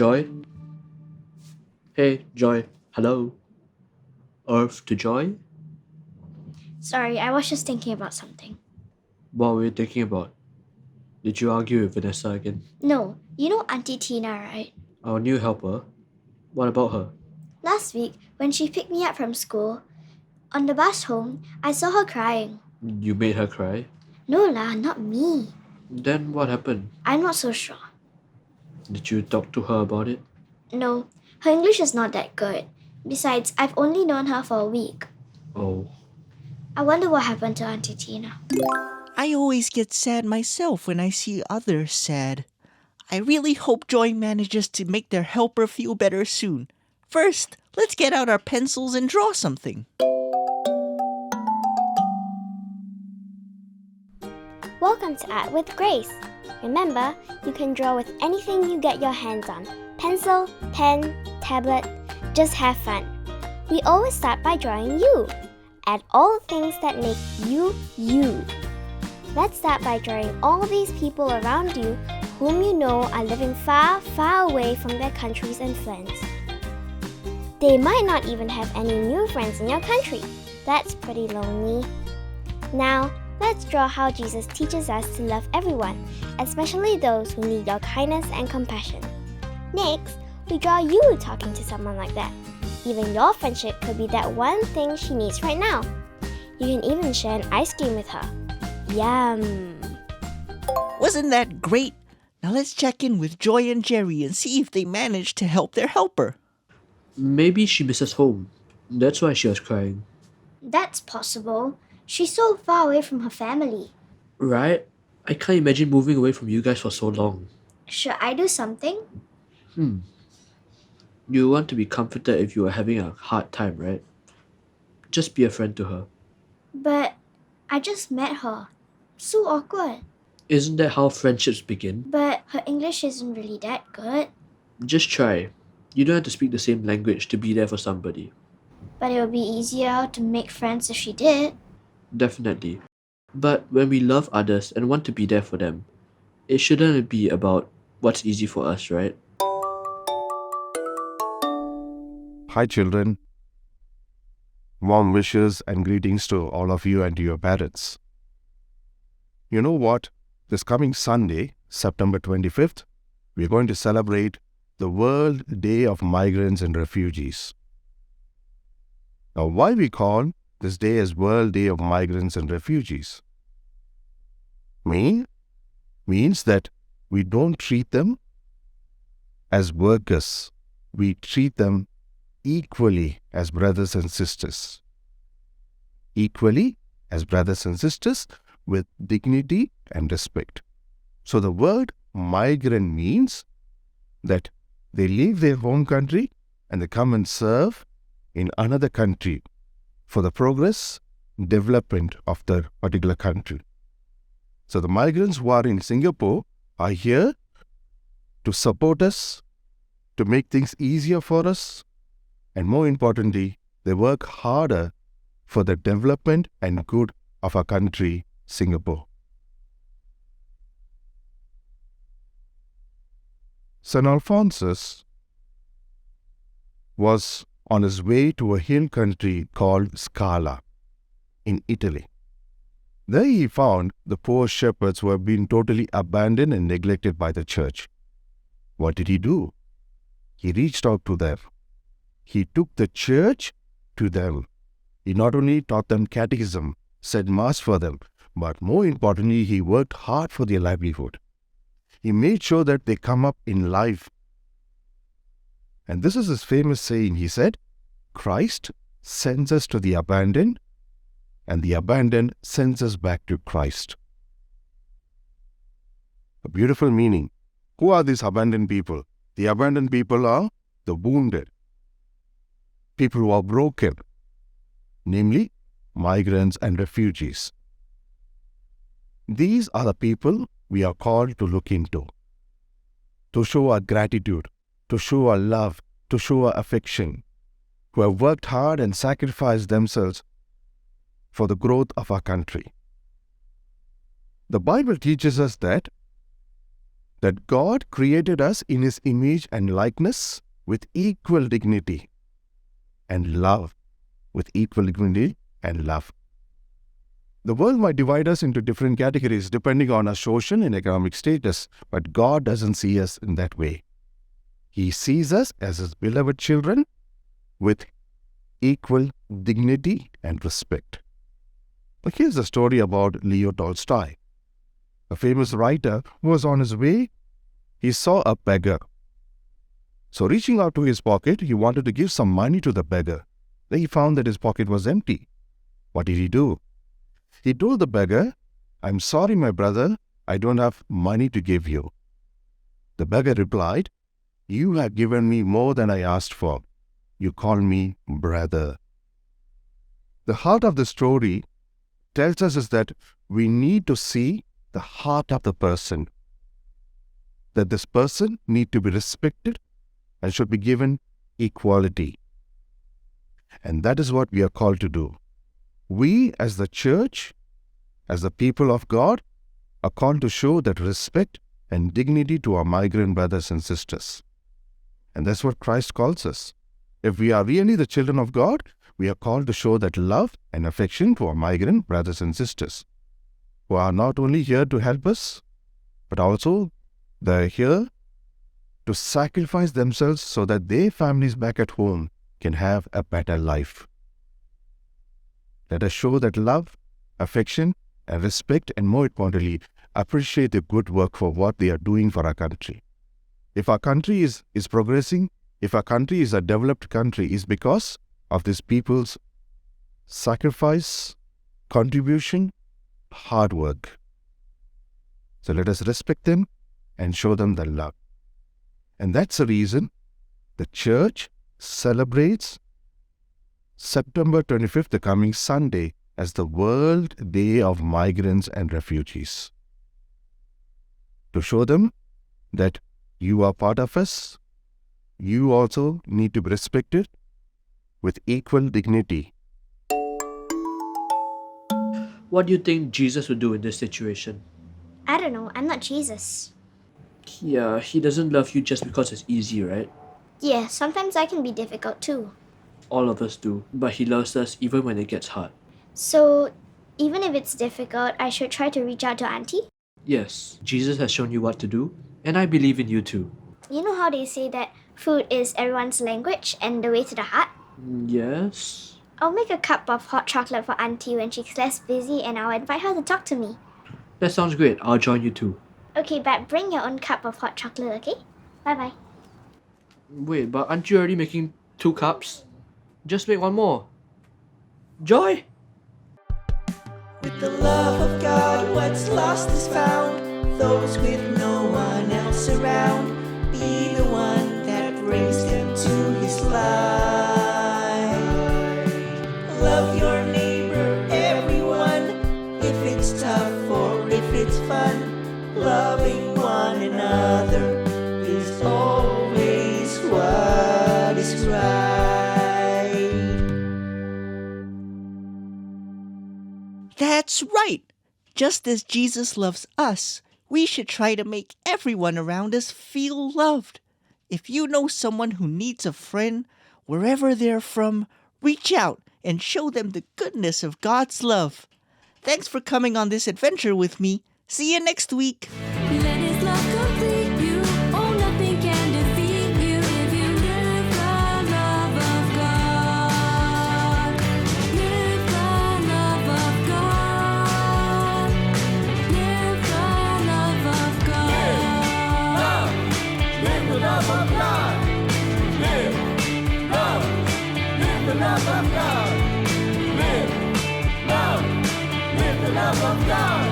Joy? Hey, Joy. Hello. Earth to Joy? Sorry, I was just thinking about something. What were you thinking about? Did you argue with Vanessa again? No, you know Auntie Tina, right? Our new helper? What about her? Last week, when she picked me up from school, on the bus home, I saw her crying. You made her cry? No lah, not me. Then what happened? I'm not so sure. Did you talk to her about it? No, her English is not that good. Besides, I've only known her for a week. Oh. I wonder what happened to Auntie Tina. I always get sad myself when I see others sad. I really hope Joy manages to make their helper feel better soon. First, let's get out our pencils and draw something. Welcome to Art with Grace. Remember, you can draw with anything you get your hands on. Pencil, pen, tablet, just have fun. We always start by drawing you. Add all the things that make you, you. Let's start by drawing all these people around you whom you know are living far, far away from their countries and friends. They might not even have any new friends in your country. That's pretty lonely. Now, let's draw how Jesus teaches us to love everyone, especially those who need your kindness and compassion. Next, we draw you talking to someone like that. Even your friendship could be that one thing she needs right now. You can even share an ice cream with her. Yum! Wasn't that great? Now let's check in with Joy and Jerry and see if they managed to help their helper. Maybe she misses home. That's why she was crying. That's possible. She's so far away from her family. Right? I can't imagine moving away from you guys for so long. Should I do something? You want to be comforted if you are having a hard time, right? Just be a friend to her. But I just met her. So awkward. Isn't that how friendships begin? But her English isn't really that good. Just try. You don't have to speak the same language to be there for somebody. But it would be easier to make friends if she did. Definitely. But when we love others and want to be there for them, it shouldn't be about what's easy for us, right? Hi, children. Warm wishes and greetings to all of you and to your parents. You know what? This coming Sunday, September 25th, we're going to celebrate the World Day of Migrants and Refugees. Now, why we call this day as World Day of Migrants and Refugees? Means that we don't treat them as workers. We treat them equally as brothers and sisters. Equally as brothers and sisters with dignity and respect. So the word migrant means that they leave their home country and they come and serve in another country for the progress, development of their particular country. So the migrants who are in Singapore are here to support us, to make things easier for us, and more importantly, they work harder for the development and good of our country, Singapore. St. Alphonsus was on his way to a hill country called Scala in Italy. There he found the poor shepherds who had been totally abandoned and neglected by the church. What did he do? He reached out to them. He took the church to them. He not only taught them catechism, said mass for them, but more importantly, he worked hard for their livelihood. He made sure that they come up in life. And this is his famous saying. He said, Christ sends us to the abandoned, and the abandoned sends us back to Christ. A beautiful meaning. Who are these abandoned people? The abandoned people are the wounded, people who are broken, namely migrants and refugees. These are the people we are called to look into, to show our gratitude, to show our love, to show our affection, who have worked hard and sacrificed themselves for the growth of our country. The Bible teaches us that that God created us in His image and likeness with equal dignity and love. With equal dignity and love. The world might divide us into different categories depending on our social and economic status, but God doesn't see us in that way. He sees us as His beloved children with equal dignity and respect. But here's a story about Leo Tolstoy. A famous writer who was on his way, he saw a beggar. So reaching out to his pocket, he wanted to give some money to the beggar. Then he found that his pocket was empty. What did he do? He told the beggar, "I'm sorry, my brother, I don't have money to give you." The beggar replied, "You have given me more than I asked for. You call me brother." The heart of the story tells us is that we need to see the heart of the person, that this person need to be respected and should be given equality. And that is what we are called to do. We as the church, as the people of God, are called to show that respect and dignity to our migrant brothers and sisters. And that's what Christ calls us. If we are really the children of God, we are called to show that love and affection to our migrant brothers and sisters, who are not only here to help us, but also they are here to sacrifice themselves so that their families back at home can have a better life. Let us show that love, affection, and respect, and more importantly, appreciate the good work for what they are doing for our country. If our country is progressing, if our country is a developed country, is because of these people's sacrifice, contribution, hard work. So let us respect them and show them the love. And that's the reason the church celebrates September 25th, the coming Sunday, as the World Day of Migrants and Refugees. To show them that you are part of us, you also need to be respected with equal dignity. What do you think Jesus would do in this situation? I don't know, I'm not Jesus. Yeah, He doesn't love you just because it's easy, right? Yeah, sometimes I can be difficult too. All of us do, but He loves us even when it gets hard. So, even if it's difficult, I should try to reach out to Auntie? Yes, Jesus has shown you what to do, and I believe in you too. You know how they say that food is everyone's language and the way to the heart? Yes? I'll make a cup of hot chocolate for Auntie when she's less busy and I'll invite her to talk to me. That sounds great. I'll join you too. Okay, but bring your own cup of hot chocolate, okay? Bye-bye. Wait, but aren't you already making 2 cups? Just make 1 more. Joy! With the love of God, what's lost is found. Those with no one else around, be the one that brings them to His light. Love your neighbor, everyone, if it's tough or if it's fun. Loving one another is always what is right. That's right! Just as Jesus loves us, we should try to make everyone around us feel loved. If you know someone who needs a friend, wherever they're from, reach out and show them the goodness of God's love. Thanks for coming on this adventure with me. See you next week. Let His love complete you. Oh, nothing can defeat you if you live the love of God. Live the love of God. Live the love of God. Live the love of God. Live love. Live the love of God. Live love. Live the love of God.